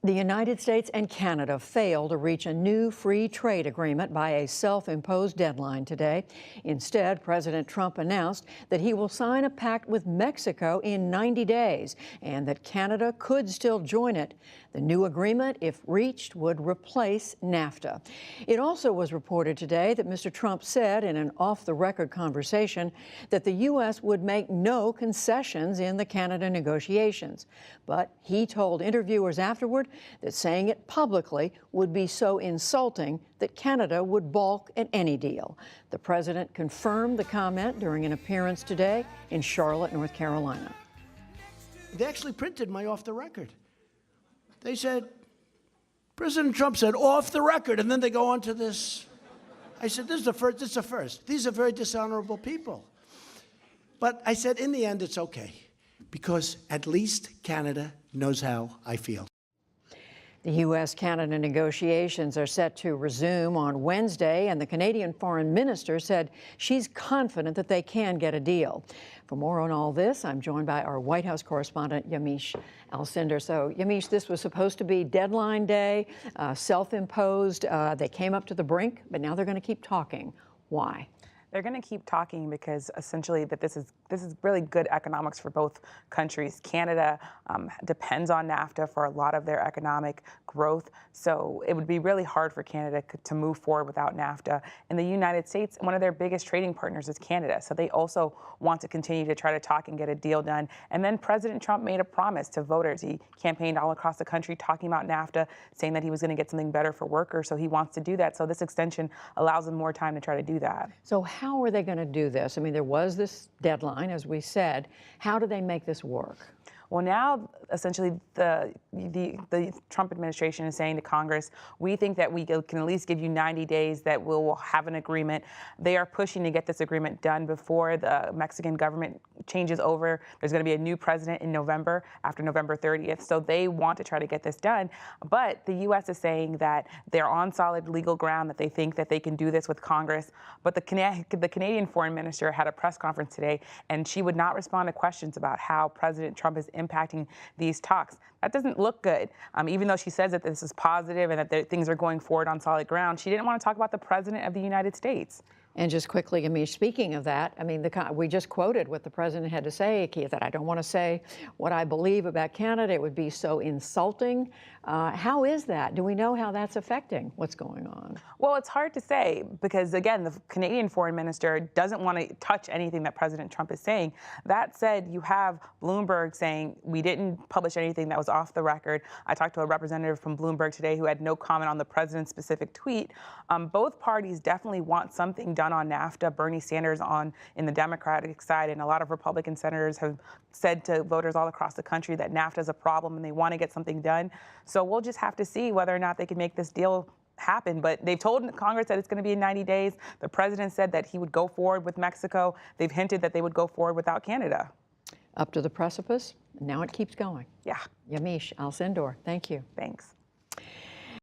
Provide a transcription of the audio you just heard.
The United States and Canada failed to reach a new free trade agreement by a self-imposed deadline today. Instead, President Trump announced that he will sign a pact with Mexico in 90 days and that Canada could still join it. The new agreement, if reached, would replace NAFTA. It also was reported today that Mr. Trump said in an off-the-record conversation that the U.S. would make no concessions in the Canada negotiations. But he told interviewers afterward that saying it publicly would be so insulting that Canada would balk at any deal. The president confirmed the comment during an appearance today in Charlotte, North Carolina. They actually printed my off the record. They said, President Trump said, off the record, and then they go on to this. I said, this is the first. These are very dishonorable people. But I said, in the end, it's okay, because at least Canada knows how I feel. The U.S.-Canada negotiations are set to resume on Wednesday, and the Canadian foreign minister said she's confident that they can get a deal. For more on all this, I'm joined by our White House correspondent, Yamiche Alcindor. So, Yamiche, this was supposed to be deadline day, self-imposed. They came up to the brink, but now they're going to keep talking. Why? They're going to keep talking because essentially that this is really good economics for both countries. Canada depends on NAFTA for a lot of their economic growth, so it would be really hard for Canada to move forward without NAFTA. And the United States, one of their biggest trading partners is Canada, so they also want to continue to try to talk and get a deal done. And then President Trump made a promise to voters. He campaigned all across the country talking about NAFTA, saying that he was going to get something better for workers, so he wants to do that. So this extension allows him more time to try to do that. So how are they going to do this? I mean, there was this deadline, as we said. How do they make this work? Well, now, essentially, the Trump administration is saying to Congress, we think that we can at least give you 90 days that we'll have an agreement. They are pushing to get this agreement done before the Mexican government changes over. There's going to be a new president in November, after November 30th, so they want to try to get this done. But the U.S. is saying that they're on solid legal ground, that they think that they can do this with Congress. But the Canadian foreign minister had a press conference today, and she would not respond to questions about how President Trump is impacting these talks. That doesn't look good. Even though she says that this is positive and that things are going forward on solid ground, she didn't want to talk about the President of the United States. And just quickly, Yamiche, speaking of that, I mean, we just quoted what the president had to say, that I don't want to say what I believe about Canada. It would be so insulting. How is that? Do we know how that's affecting what's going on? Well, it's hard to say because, again, the Canadian foreign minister doesn't want to touch anything that President Trump is saying. That said, you have Bloomberg saying we didn't publish anything that was off the record. I talked to a representative from Bloomberg today who had no comment on the president's specific tweet. Both parties definitely want something done on NAFTA. Bernie Sanders in the Democratic side and a lot of Republican senators have said to voters all across the country that NAFTA is a problem and they want to get something done. So we'll just have to see whether or not they can make this deal happen. But they've told Congress that it's going to be in 90 days. The president said that he would go forward with Mexico. They've hinted that they would go forward without Canada. Up to the precipice. Now it keeps going. Yeah. Yamiche Alcindor, thank you. Thanks.